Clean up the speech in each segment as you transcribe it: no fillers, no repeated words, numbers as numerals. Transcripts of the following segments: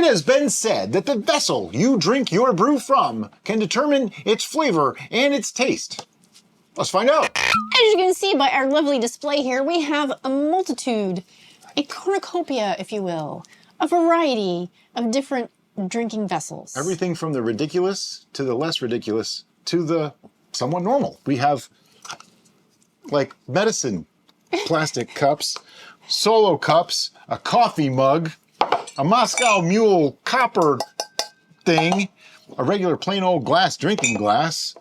has been said that the vessel you drink your brew from can determine its flavor and its taste. Let's find out. As you can see by our lovely display here, we have a multitude, a cornucopia, if you will, a variety of different drinking vessels. Everything from the ridiculous to the less ridiculous to the somewhat normal. We have like medicine plastic cups, solo cups, a coffee mug, a Moscow Mule copper thing, a regular plain old glass drinking glass,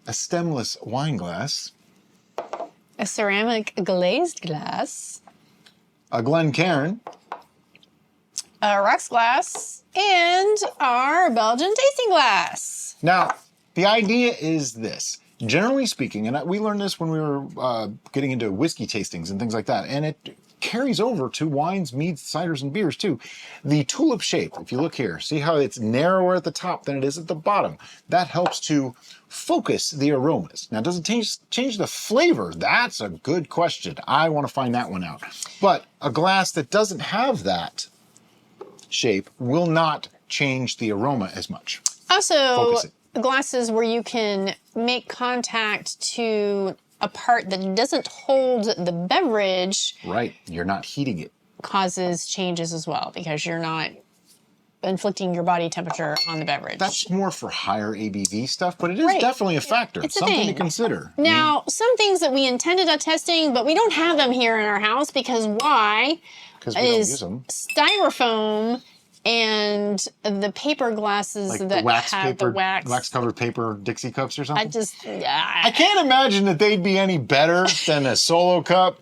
a stemless wine glass, a ceramic glazed glass, a Glencairn, a rocks glass, and our Belgian tasting glass. Now, the idea is this. Generally speaking, and we learned this when we were getting into whiskey tastings and things like that, and it carries over to wines, meads, ciders, and beers too. The tulip shape, if you look here, see how it's narrower at the top than it is at the bottom. That helps to focus the aromas. Now, does it change the flavor? That's a good question. I want to find that one out. But a glass that doesn't have that shape will not change the aroma as much. Also, glasses where you can make contact to a part that doesn't hold the beverage. Right, you're not heating it. Causes changes as well because you're not inflicting your body temperature on the beverage. That's more for higher ABV stuff, but it is definitely a factor. It's something to consider. Now, some things that we intended on testing, but we don't have them here in our house because why? Because we don't use them. Styrofoam and the paper glasses like that the wax have paper, the wax covered paper Dixie cups or something. I can't imagine that they'd be any better than a solo cup.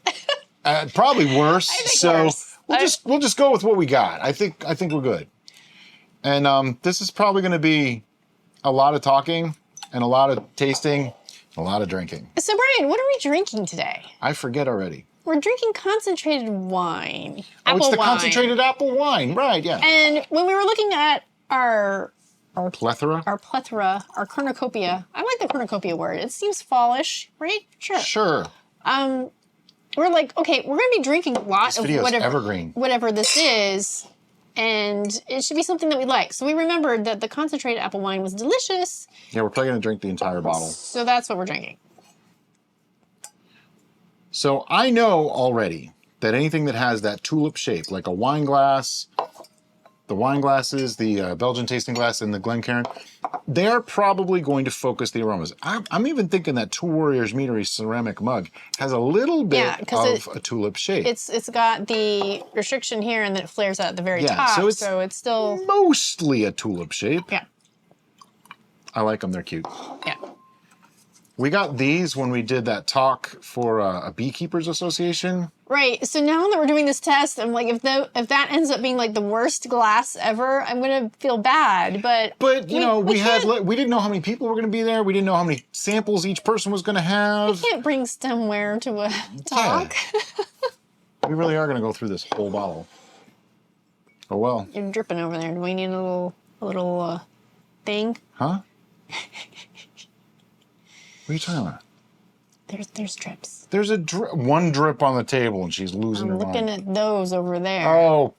Probably worse. Worse. We'll just go with what we got. I think we're good. And this is probably going to be a lot of talking and a lot of tasting, a lot of drinking. So Brian, what are we drinking today? I forget already. We're drinking concentrated wine. It's the concentrated apple wine, right? Yeah. And when we were looking at our plethora, our cornucopia. I like the cornucopia word. It seems fallish, right? Sure. We're like, okay, we're gonna be drinking a lot of evergreen. Whatever this is, and it should be something that we like. So we remembered that the concentrated apple wine was delicious. Yeah, we're probably gonna drink the entire bottle. So that's what we're drinking. So I know already that anything that has that tulip shape, like a wine glass, the wine glasses, the Belgian tasting glass, and the Glencairn, they are probably going to focus the aromas. I'm even thinking that Two Warriors Meadery ceramic mug has a little bit of a tulip shape. It's got the restriction here, and then it flares out at the very top. So it's still mostly a tulip shape. Yeah. I like them. They're cute. Yeah. We got these when we did that talk for a Beekeepers Association. Right. So now that we're doing this test, I'm like, if that ends up being like the worst glass ever, I'm gonna feel bad. But you know, we didn't know how many people were gonna be there. We didn't know how many samples each person was gonna have. We can't bring stemware to a talk. Yeah. We really are gonna go through this whole bottle. Oh well. You're dripping over there. Do we need a little thing? Huh? What are you talking about? There's drips. There's one drip on the table and she's losing her mind. I'm looking at those over there. Oh.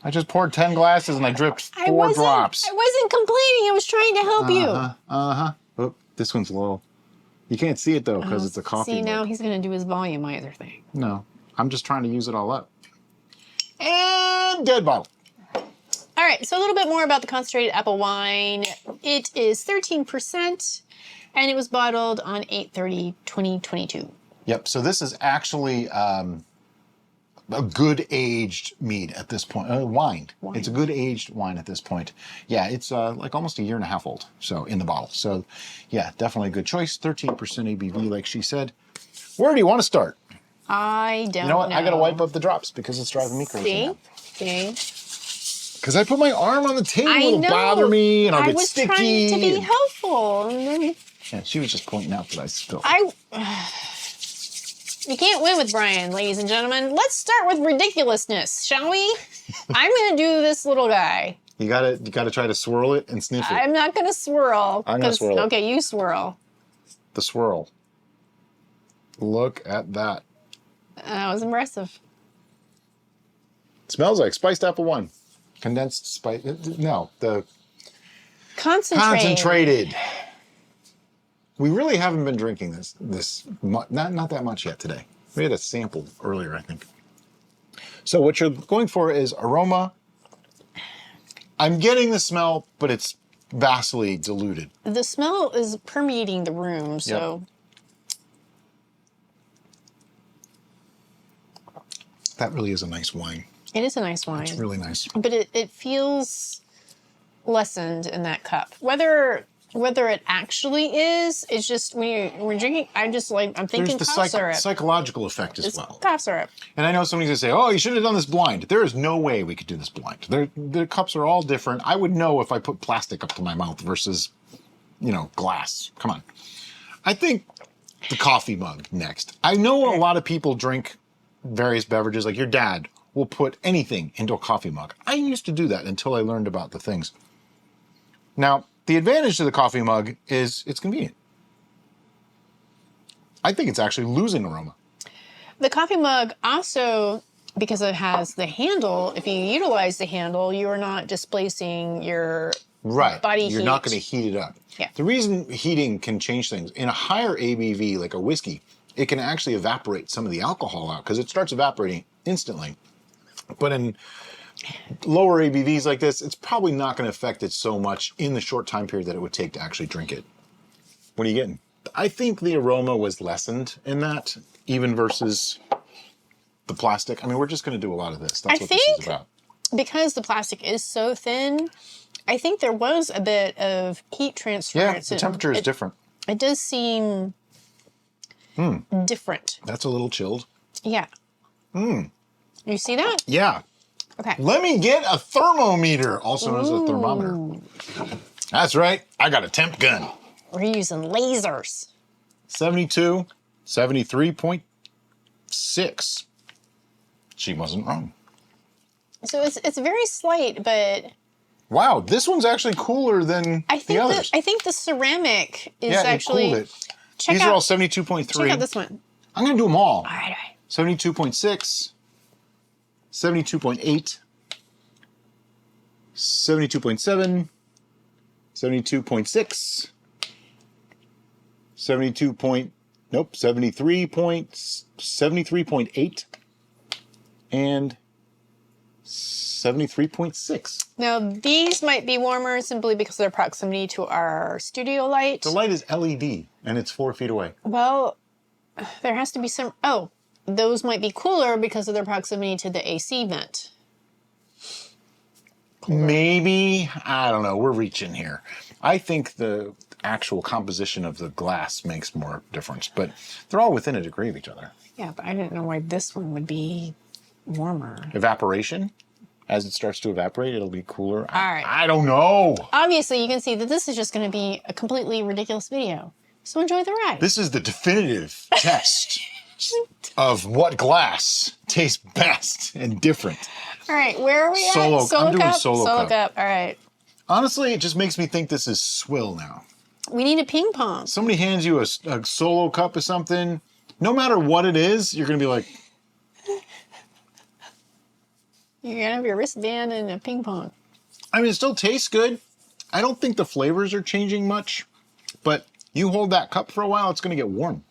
I just poured 10 glasses and I dripped 4 drops. I wasn't complaining. I was trying to help you. Oh, this one's low. You can't see it though because it's a coffee. See, now he's going to do his volumizer thing. No, I'm just trying to use it all up. And dead bottle. All right, so a little bit more about the concentrated apple wine. It is 13%, and it was bottled on 8/30/2022. Yep, so this is actually a good aged mead at this point. Wine. It's a good aged wine at this point. Yeah, it's like almost 1.5 years old, so in the bottle. So yeah, definitely a good choice. 13% ABV, like she said. Where do you want to start? I don't know. You know what? I got to wipe up the drops because it's driving me crazy. See? Because I put my arm on the table, it'll bother me, and I'll get sticky. I was trying to be helpful. Yeah, she was just pointing out that I spilled. You can't win with Brian, ladies and gentlemen. Let's start with ridiculousness, shall we? I'm going to do this little guy. You gotta try to swirl it and sniff it. I'm not going to swirl. I'm going to swirl it. Okay, you swirl. The swirl. Look at that. That was impressive. Smells like spiced apple wine. Condensed spice. No, the concentrated. We really haven't been drinking not that much yet today. We had a sample earlier, I think. So what you're going for is aroma. I'm getting the smell, but it's vastly diluted. The smell is permeating the room, so. Yep. That really is a nice wine. It is a nice wine. It's really nice. But it feels lessened in that cup. Whether it actually is, it's just when we're drinking, I'm thinking There's the cough syrup. psychological effect as well. Cough syrup. And I know somebody's gonna say, "Oh, you should have done this blind." There is no way we could do this blind. The cups are all different. I would know if I put plastic up to my mouth versus, glass. Come on. I think the coffee mug next. I know a lot of people drink various beverages, like your dad will put anything into a coffee mug. I used to do that until I learned about the things. Now, the advantage to the coffee mug is it's convenient. I think it's actually losing aroma. The coffee mug also, because it has the handle, if you utilize the handle, you are not displacing your body heat. You're not going to heat it up. Yeah. The reason heating can change things, in a higher ABV, like a whiskey, it can actually evaporate some of the alcohol out because it starts evaporating instantly. But in lower ABVs like this, it's probably not going to affect it so much in the short time period that it would take to actually drink it. What are you getting? I think the aroma was lessened in that, even versus the plastic. I mean, we're just going to do a lot of this. That's what this is about. Because the plastic is so thin, I think there was a bit of heat transfer. Yeah, the temperature is different. It does seem different. That's a little chilled. Yeah. You see that? Yeah. Okay. Let me get a thermometer, also known as a thermometer. That's right. I got a temp gun. We're using lasers. 72, 73.6. She wasn't wrong. So it's very slight, but wow, this one's actually cooler than the others. I think the ceramic is actually. It cooled it. These are all 72.3. Check out this one. I'm going to do them all. All right. 72.6, 72.8, 72.7, 72.6, 73.8, and 73.6. Now, these might be warmer simply because of their proximity to our studio light. The light is LED, and it's 4 feet away. Well, there has to be some... Oh, those might be cooler because of their proximity to the AC vent. Maybe. I don't know. We're reaching here. I think the actual composition of the glass makes more difference, but they're all within a degree of each other. Yeah, but I didn't know why this one would be warmer. Evaporation? As it starts to evaporate, it'll be cooler. All right. I don't know. Obviously, you can see that this is just going to be a completely ridiculous video. So enjoy the ride. This is the definitive test of what glass tastes best and different. All right, where are we at? I'm doing cup? solo cup. All right. Honestly, it just makes me think this is swill now. We need a ping pong. Somebody hands you a solo cup of something, no matter what it is, you're going to be like... You're going to have your wristband and a ping pong. I mean, it still tastes good. I don't think the flavors are changing much, but you hold that cup for a while, it's going to get warm.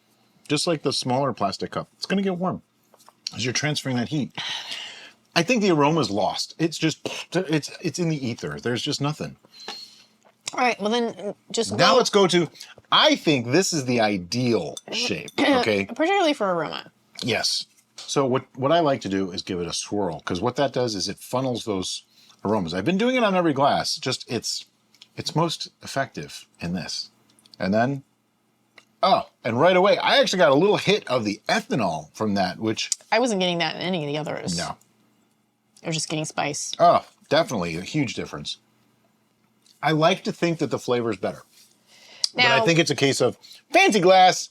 Just like the smaller plastic cup. It's going to get warm as you're transferring that heat. I think the aroma's lost. It's just, it's in the ether. There's just nothing. All right, well then just Now let's go to, I think this is the ideal shape, okay? Particularly for aroma. Yes. So what I like to do is give it a swirl, because what that does is it funnels those aromas. I've been doing it on every glass, just it's most effective in this. And then, and right away, I actually got a little hit of the ethanol from that, which... I wasn't getting that in any of the others. No. I was just getting spice. Oh, definitely a huge difference. I like to think that the flavor is better. Now, but I think it's a case of fancy glass,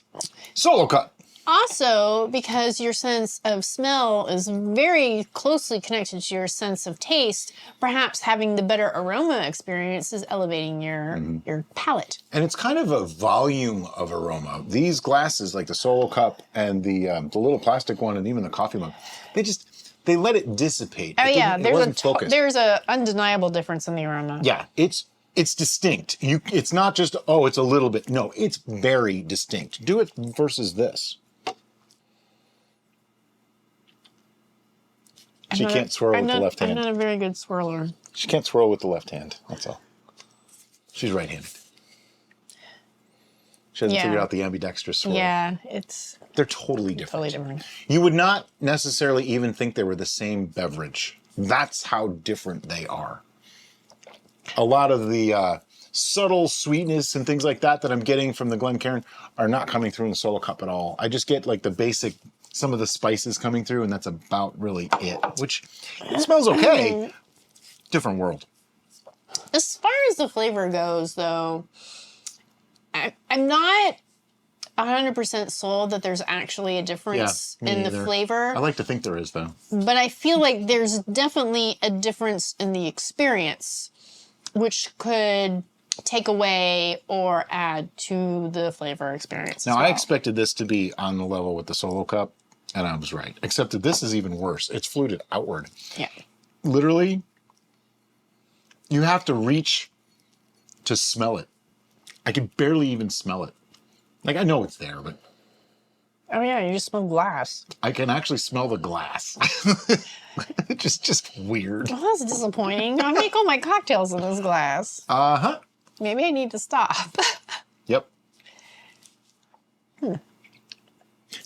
solo cup. Also, because your sense of smell is very closely connected to your sense of taste, perhaps having the better aroma experience is elevating your palate. And it's kind of a volume of aroma. These glasses, like the solo cup and the little plastic one and even the coffee mug, they let it dissipate. Oh yeah, It wasn't focused. there's a undeniable difference in the aroma. Yeah, it's distinct. It's not just, oh, it's a little bit. No, it's very distinct. Do it versus this. She can't swirl with the left hand. I'm not a very good swirler. She can't swirl with the left hand. That's all. She's right-handed. She hasn't figured out the ambidextrous swirl. Yeah, they're totally different. totally different. You would not necessarily even think they were the same beverage. That's how different they are. A lot of the subtle sweetness and things like that I'm getting from the Glencairn are not coming through in the Solo Cup at all. I just get like the basic, some of the spices coming through, and that's about really it, which it smells okay. Different world. As far as the flavor goes, though, I'm not 100% sold that there's actually a difference in the flavor. I like to think there is, though. But I feel like there's definitely a difference in the experience, which could take away or add to the flavor experience. Now, I expected this to be on the level with the Solo Cup, and I was right. Except that this is even worse. It's fluted outward. Yeah. Literally, you have to reach to smell it. I can barely even smell it. Like, I know it's there, but... Oh, yeah, you just smell glass. I can actually smell the glass. just weird. Well, that's disappointing. I make all my cocktails in this glass. Uh-huh. Maybe I need to stop. Yep.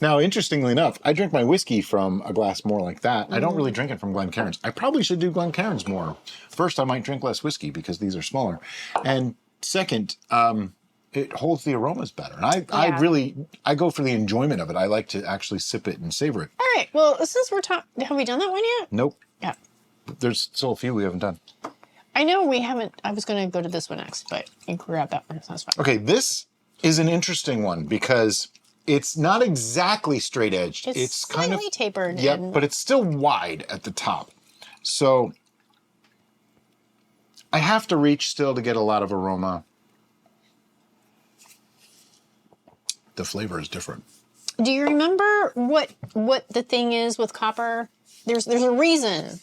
Now, interestingly enough, I drink my whiskey from a glass more like that. I don't really drink it from Glencairns. I probably should do Glencairns more. First, I might drink less whiskey because these are smaller. And second, it holds the aromas better. And I go for the enjoyment of it. I like to actually sip it and savor it. All right. Well, since we're talking, have we done that one yet? Nope. Yeah. There's still a few we haven't done. I know we haven't. I was going to go to this one next, but you can grab that one. That's fine. Okay, this is an interesting one because it's not exactly straight edged. It's kind of slightly tapered. Yep, but it's still wide at the top. So I have to reach still to get a lot of aroma. The flavor is different. Do you remember what the thing is with copper? There's a reason.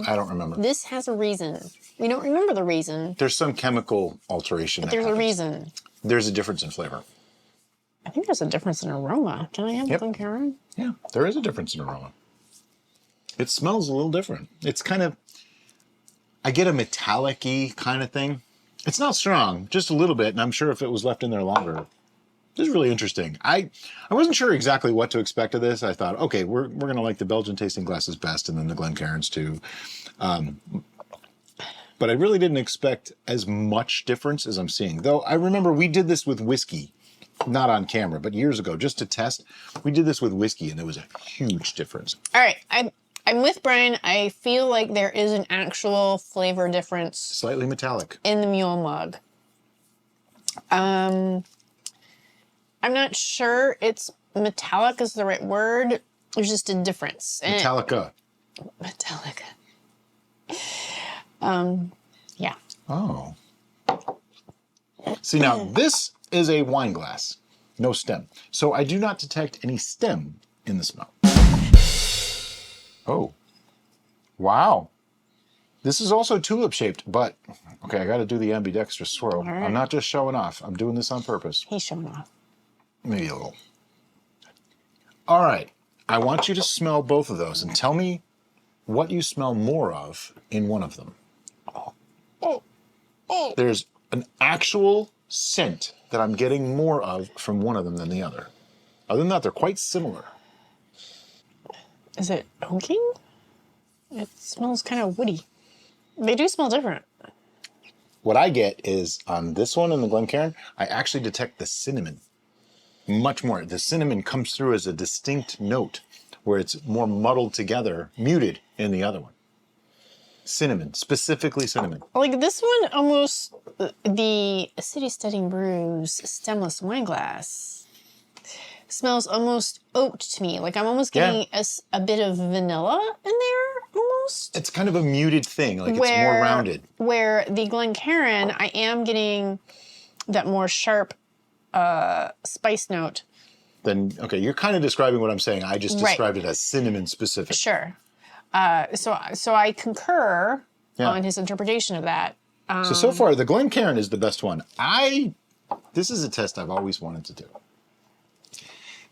I don't remember. This has a reason. We don't remember the reason. There's some chemical alteration. But there's a reason. There's a difference in flavor. I think there's a difference in aroma. Can I have Glencairn? Yeah, there is a difference in aroma. It smells a little different. It's kind of, I get a metallic-y kind of thing. It's not strong, just a little bit, and I'm sure if it was left in there longer. This is really interesting. I wasn't sure exactly what to expect of this. I thought, okay, we're going to like the Belgian tasting glasses best and then the Glencairns too. But I really didn't expect as much difference as I'm seeing. Though I remember we did this with whiskey, not on camera, but years ago, just to test. We did this with whiskey and there was a huge difference. All right, I'm with Brian. I feel like there is an actual flavor difference. Slightly metallic. In the mule mug. I'm not sure it's metallic is the right word. There's just a difference. Metallica. Metallica. Yeah. Oh. See, now this is a wine glass, no stem. So I do not detect any stem in the smell. Oh. Wow. This is also tulip shaped, but okay, I got to do the ambidextrous swirl. Right. I'm not just showing off. I'm doing this on purpose. He's showing off. Maybe a little. All right. I want you to smell both of those and tell me what you smell more of in one of them. There's an actual scent that I'm getting more of from one of them than the other. Other than that, they're quite similar. Is it oaking? It smells kind of woody. They do smell different. What I get is on this one in the Glencairn, I actually detect the cinnamon. Much more. The cinnamon comes through as a distinct note where it's more muddled together, muted in the other one. Cinnamon, specifically cinnamon. Like this one, almost the City Steading Brews stemless wine glass smells almost oaked to me. Like I'm almost getting a bit of vanilla in there, almost. It's kind of a muted thing, like it's more rounded. Where the Glencairn, I am getting that more sharp spice note. Then, okay, you're kind of describing what I'm saying. I just described it as cinnamon specific. Sure. So I concur Yeah. on his interpretation of that. So far, the Glencairn is the best one. This is a test I've always wanted to do.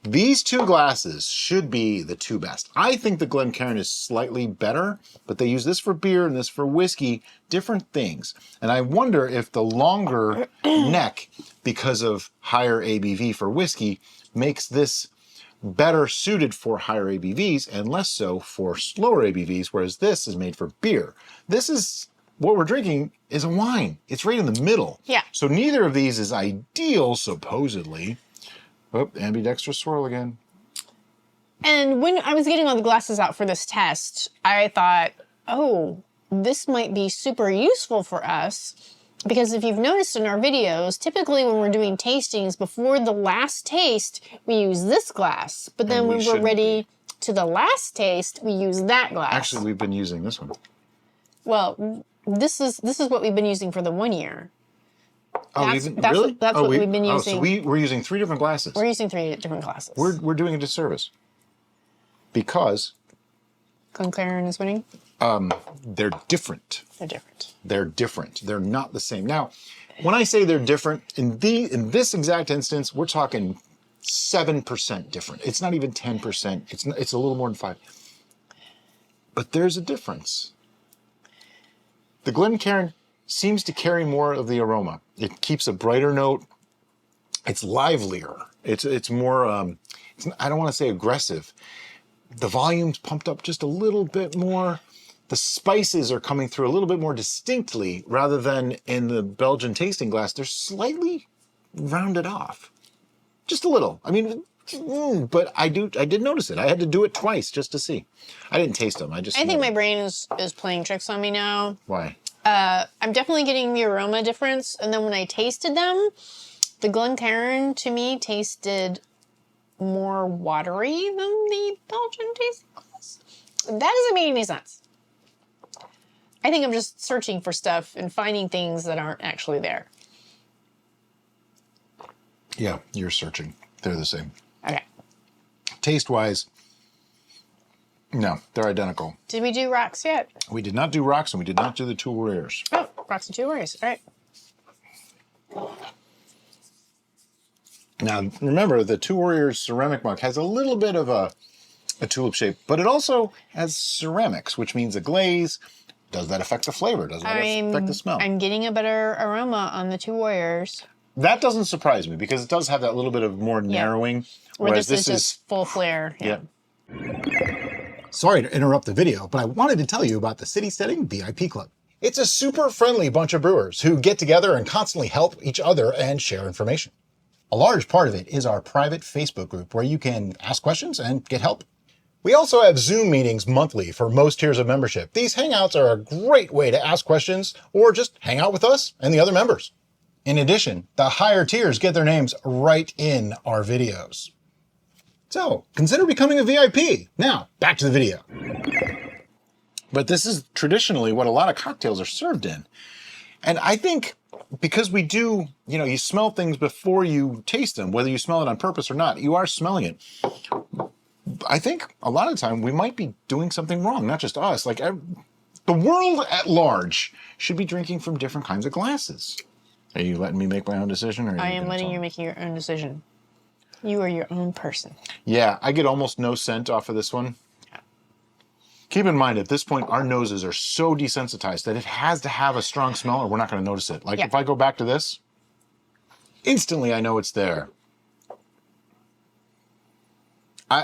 These two glasses should be the two best. I think the Glencairn is slightly better, but they use this for beer and this for whiskey, different things. And I wonder if the longer neck, because of higher ABV for whiskey, makes this better suited for higher ABVs and less so for slower ABVs, whereas this is made for beer. This is what we're drinking is a wine. It's right in the middle. Yeah. So neither of these is ideal, supposedly. Oh, ambidextrous swirl again. And when I was getting all the glasses out for this test, I thought, oh, this might be super useful for us. Because if you've noticed in our videos, typically when we're doing tastings, before the last taste, we use this glass. But then when we're ready to the last taste, we use that glass. Actually, we've been using this one. Well, this is what we've been using for the 1 year. Oh, really? That's what we've been using. So we're using 3 different glasses. We're using 3 different glasses. We're doing a disservice. Because Glencairn is winning? they're different. They're different. They're different. They're not the same. Now, when I say they're different, in this exact instance, we're talking 7% different. It's not even 10%. It's a little more than 5. But there's a difference. The Glencairn seems to carry more of the aroma. It keeps a brighter note. It's livelier. It's more, I don't want to say aggressive. The volume's pumped up just a little bit more. The spices are coming through a little bit more distinctly rather than in the Belgian tasting glass. They're slightly rounded off. Just a little. I mean, but I did notice it. I had to do it twice just to see. I didn't taste them. I think my brain is playing tricks on me now. Why? I'm definitely getting the aroma difference. And then when I tasted them, the Glencairn to me tasted more watery than the Belgian tasting glass. That doesn't make any sense. I think I'm just searching for stuff and finding things that aren't actually there. Yeah, you're searching. They're the same. Okay. Taste-wise, no, they're identical. Did we do rocks yet? We did not do rocks, and we did not do the 2 warriors. Oh, rocks and 2 warriors. All right. Now, remember, the 2 warriors ceramic mug has a little bit of a tulip shape, but it also has ceramics, which means a glaze. Does that affect the flavor? Does that affect the smell? I'm getting a better aroma on the 2 warriors. That doesn't surprise me because it does have that little bit of more narrowing. Whereas this is just full flare. Yeah. Sorry to interrupt the video, but I wanted to tell you about the City Steading VIP Club. It's a super friendly bunch of brewers who get together and constantly help each other and share information. A large part of it is our private Facebook group where you can ask questions and get help. We also have Zoom meetings monthly for most tiers of membership. These hangouts are a great way to ask questions or just hang out with us and the other members. In addition, the higher tiers get their names right in our videos. So consider becoming a VIP. Now, back to the video. But this is traditionally what a lot of cocktails are served in. And I think because we do, you smell things before you taste them, whether you smell it on purpose or not, you are smelling it. I think a lot of the time we might be doing something wrong, not just us. Like the world at large should be drinking from different kinds of glasses. Are you letting me make my own decision? Or I am letting you make your own decision. You are your own person. Yeah, I get almost no scent off of this one. Keep in mind, at this point, our noses are so desensitized that it has to have a strong smell or we're not going to notice it. Like if I go back to this, instantly I know it's there. My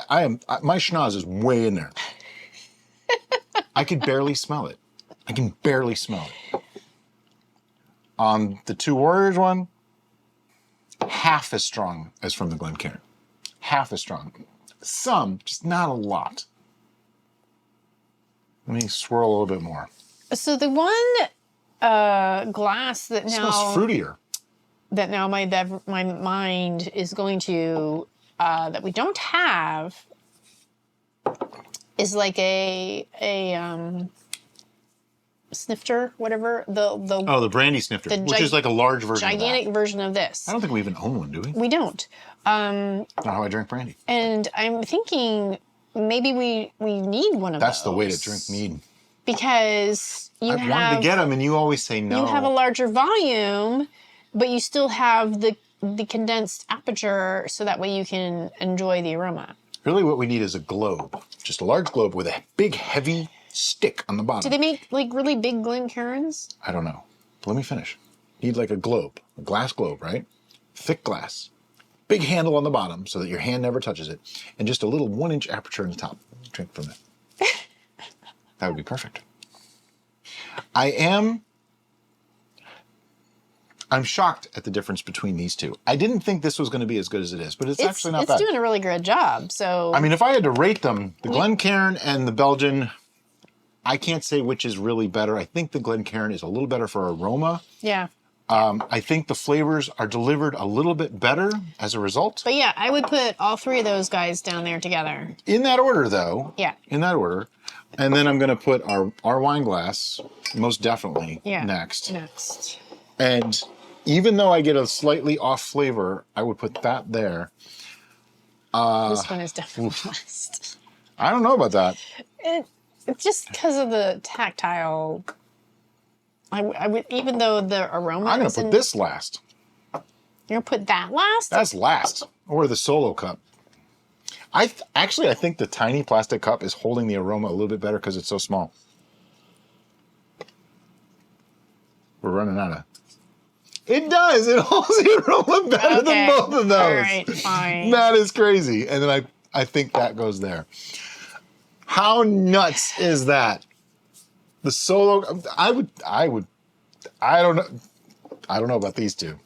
schnoz is way in there. I can barely smell it. I can barely smell it. On the 2 warriors one, half as strong as from the Glencairn. Half as strong. Some, just not a lot. Let me swirl a little bit more. So the one glass that now smells fruitier. That now my mind is going to that we don't have is like a snifter, whatever the brandy snifter, which is like a large version. Gigantic version of this. I don't think we even own one, do we? We don't. Not how I drink brandy. And I'm thinking maybe we need one of those. That's the way to drink mead. Because I've wanted to get them, and you always say no. You have a larger volume, but you still have the condensed aperture, so that way you can enjoy the aroma. Really what we need is a globe. Just a large globe with a big, heavy stick on the bottom. Do they make like really big Glencairns? I don't know. Let me finish. Need like a globe, a glass globe, right? Thick glass. Big handle on the bottom so that your hand never touches it. And just a little 1-inch aperture in the top. Drink from it. That would be perfect. I'm shocked at the difference between these two. I didn't think this was going to be as good as it is, but it's actually not bad. It's doing a really good job, so... I mean, if I had to rate them, the Glencairn and the Belgian, I can't say which is really better. I think the Glencairn is a little better for aroma. Yeah. I think the flavors are delivered a little bit better as a result. But yeah, I would put all three of those guys down there together. In that order, though. Yeah. In that order. And then I'm going to put our wine glass, most definitely, next. Next. And even though I get a slightly off flavor, I would put that there. This one is definitely last. I don't know about that. It's just because of the tactile. I would, even though the aroma. I'm going to put this last. You're going to put that last? That's last. Or the solo cup. Actually, I think the tiny plastic cup is holding the aroma a little bit better because it's so small. We're running out of... It does. It holds the aroma better than both of those. All right, fine. That is crazy. And then I think that goes there. How nuts is that? The solo... I don't know about these two.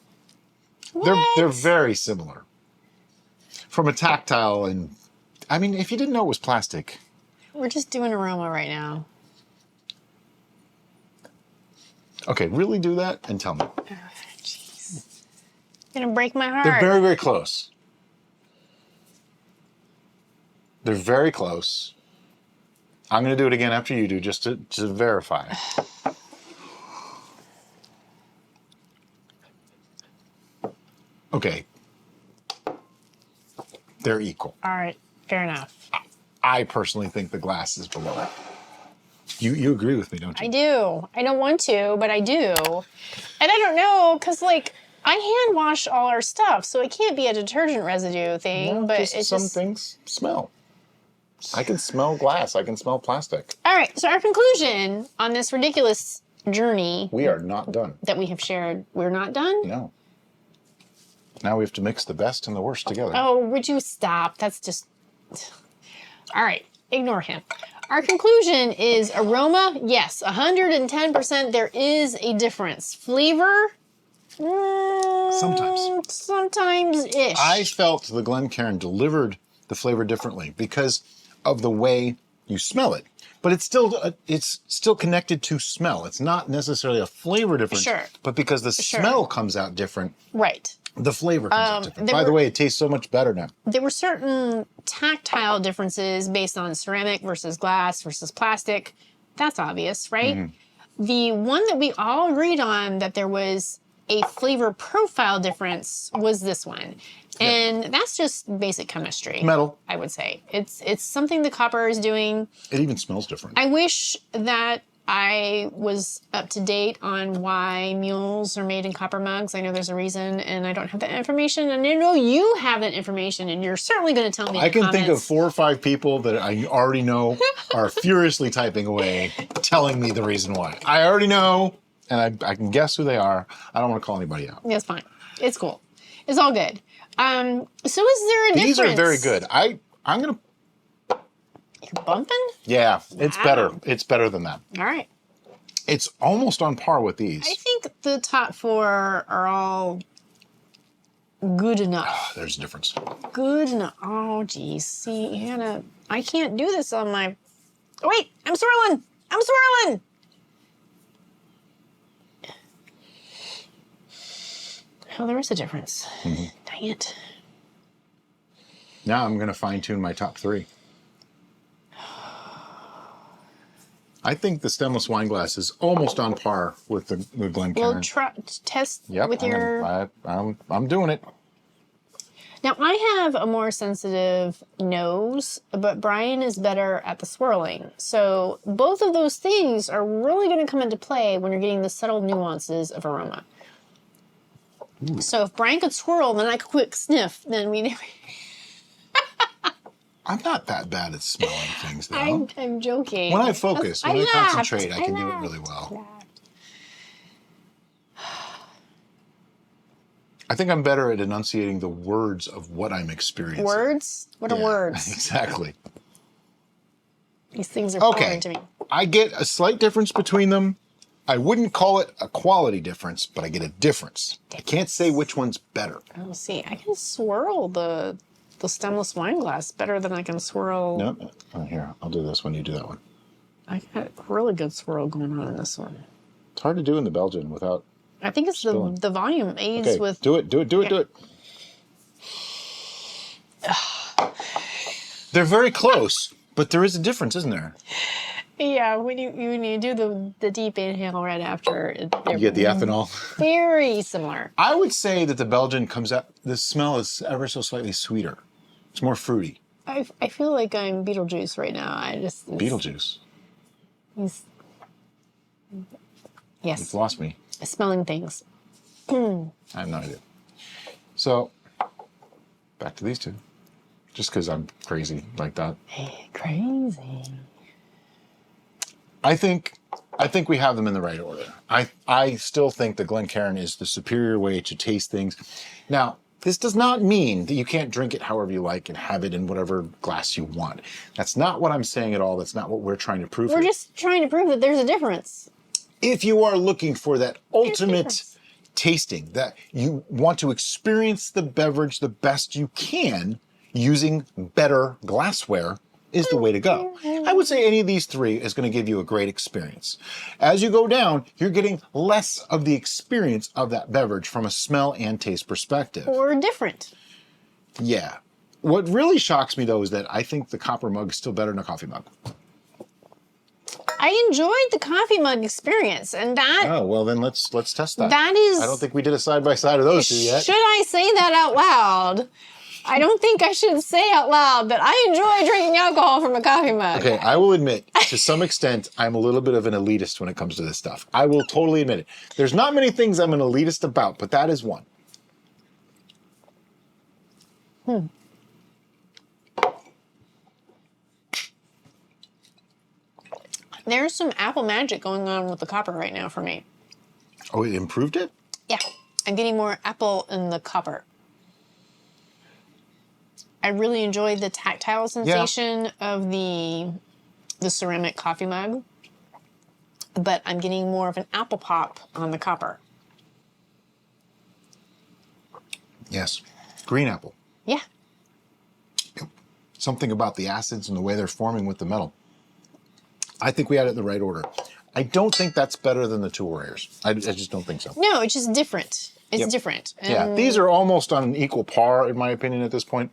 What? They're very similar. From a tactile and... I mean, if you didn't know it was plastic... We're just doing aroma right now. Okay, really do that and tell me. Oh, jeez. You're gonna break my heart. They're very, very close. They're very close. I'm going to do it again after you do, just to verify. Okay. They're equal. All right, fair enough. I personally think the glass is below it. You agree with me, don't you? I do. I don't want to, but I do. And I don't know, because, like, I hand wash all our stuff, so it can't be a detergent residue thing, Well, but just it's some just... things smell. I can smell glass. I can smell plastic. All right, so our conclusion on this ridiculous journey We are not done. that we have shared, we're not done? No. Now we have to mix the best and the worst together. Oh, would you stop? That's just... All right, ignore him. Our conclusion is aroma, yes, 110%. There is a difference. Flavor, Sometimes. Sometimes-ish. I felt the Glencairn delivered the flavor differently because of the way you smell it. But it's still connected to smell. It's not necessarily a flavor difference. Sure. But because the smell comes out different, Right. the flavor comes out different. By the way, it tastes so much better now. There were certain tactile differences based on ceramic versus glass versus plastic. That's obvious, right? Mm-hmm. The one that we all agreed on that there was a flavor profile difference was this one. And that's just basic chemistry. Metal. I would say. It's something the copper is doing. It even smells different. I wish that I was up to date on why mules are made in copper mugs. I know there's a reason, and I don't have that information. And I know you have that information, and you're certainly going to tell me. I can think of 4 or 5 people that I already know are furiously typing away, telling me the reason why. I already know, and I can guess who they are. I don't want to call anybody out. That's fine. It's cool. It's all good. So is there a difference? These are very good. I'm going to... You're bumping? Yeah, it's better. It's better than that. All right. It's almost on par with these. I think the top 4 are all good enough. There's a difference. Good enough. Oh, geez. See, Hannah, I can't do this on my... Oh, wait, I'm swirling. I'm swirling. Oh, there is a difference. Mm-hmm. Dang it. Now I'm going to fine-tune my top 3. I think the stemless wine glass is almost on par with the Glencairn. Well, test Yep, with your... I'm doing it. Now, I have a more sensitive nose, but Brian is better at the swirling. So both of those things are really going to come into play when you're getting the subtle nuances of aroma. Ooh. So if Brian could swirl, then I could quick sniff, then we... I'm not that bad at smelling things, though. I'm joking. When I focus, when I concentrate, I can do it really well. I think I'm better at enunciating the words of what I'm experiencing. Words? What are words? Exactly. These things are foreign to me. I get a slight difference between them. I wouldn't call it a quality difference, but I get a difference. I can't say which one's better. Oh, see, I can swirl the stemless wine glass better than I can swirl. No, here, I'll do this when you do that one. I got a really good swirl going on in this one. It's hard to do in the Belgian without... I think it's the volume aids with... Do it. They're very close, but there is a difference, isn't there? Yeah, when you do the deep inhale right after... You get the ethanol. Very similar. I would say that the Belgian comes out... The smell is ever so slightly sweeter. It's more fruity. I feel like I'm Beetlejuice right now. Beetlejuice? Yes. You've lost me. Smelling things. I have no idea. So, back to these two. Just because I'm crazy like that. Hey, crazy. I think we have them in the right order. I still think the Glencairn is the superior way to taste things. Now, this does not mean that you can't drink it however you like and have it in whatever glass you want. That's not what I'm saying at all. That's not what we're trying to prove. We're just trying to prove that there's a difference. If you are looking for that ultimate tasting, that you want to experience the beverage the best you can using better glassware, is the way to go. I would say any of these three is going to give you a great experience. As you go down, you're getting less of the experience of that beverage from a smell and taste perspective. Or different. Yeah. What really shocks me, though, is that I think the copper mug is still better than a coffee mug. I enjoyed the coffee mug experience, and that... Oh, well, then let's test that. That is... I don't think we did a side-by-side of those two yet. Should I say that out loud? I don't think I should say out loud, but I enjoy drinking alcohol from a coffee mug. Okay, I will admit, to some extent, I'm a little bit of an elitist when it comes to this stuff. I will totally admit it. There's not many things I'm an elitist about, but that is one. There's some apple magic going on with the copper right now for me. Oh, it improved it? Yeah, I'm getting more apple in the copper. I really enjoyed the tactile sensation of the ceramic coffee mug, but I'm getting more of an apple pop on the copper. Yes, green apple. Yeah. Something about the acids and the way they're forming with the metal. I think we had it in the right order. I don't think that's better than the two Warriors. I just don't think so. No, it's just different. It's different. And yeah, these are almost on an equal par, in my opinion, at this point.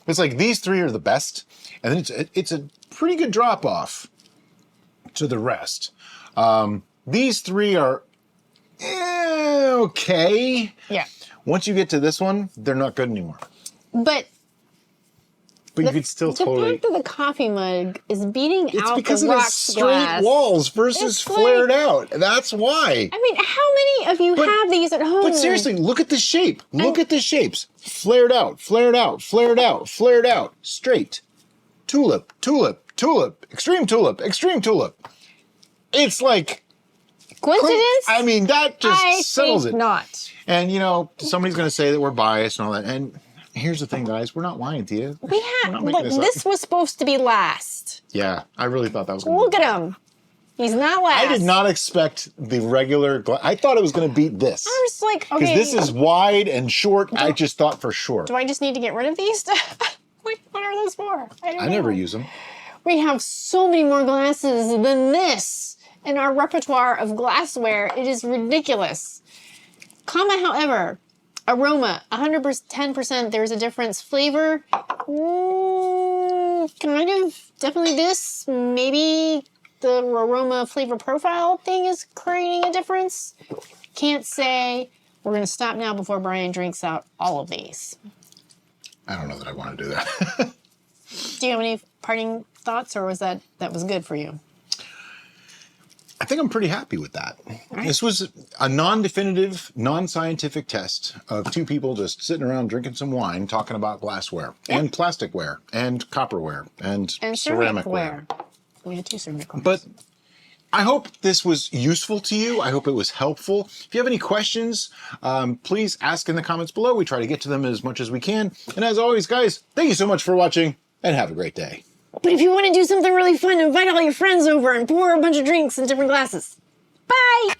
It's like these three are the best, and then it's a pretty good drop-off to the rest. These three are okay. Yeah. Once you get to this one, they're not good anymore. But you could still totally... The fact that the coffee mug is beating out the rocks because it has straight walls versus flared out. That's why. I mean, how many of you have these at home? But seriously, look at the shape. Look at the shapes. Flared out, flared out, flared out, flared out. Straight. Tulip, tulip, tulip, extreme tulip, extreme tulip. It's like... Coincidence? I mean, that just settles it. Not. And, you know, somebody's going to say that we're biased and all that. And here's the thing, guys. We're not lying to you. We have... Look, this was supposed to be last. Yeah, I really thought that was going to be Look at him. He's not last. I did not expect the regular... I thought it was going to beat this. I was like, okay... Because this is wide and short. I just thought for sure. Do I just need to get rid of these? What are those for? I never use them. We have so many more glasses than this in our repertoire of glassware. It is ridiculous. Comma, however, aroma, 110%. There's a difference. Flavor, kind of, definitely this. Maybe the aroma flavor profile thing is creating a difference. Can't say. We're going to stop now before Brian drinks out all of these. I don't know that I want to do that. Do you have any parting thoughts, or was that was good for you? I think I'm pretty happy with that. This was a non-definitive, non-scientific test of two people just sitting around drinking some wine, talking about glassware and plasticware and copperware and ceramicware. We had 2 ceramicware. But I hope this was useful to you. I hope it was helpful. If you have any questions, please ask in the comments below. We try to get to them as much as we can. And as always, guys, thank you so much for watching and have a great day. But if you want to do something really fun, invite all your friends over and pour a bunch of drinks in different glasses. Bye!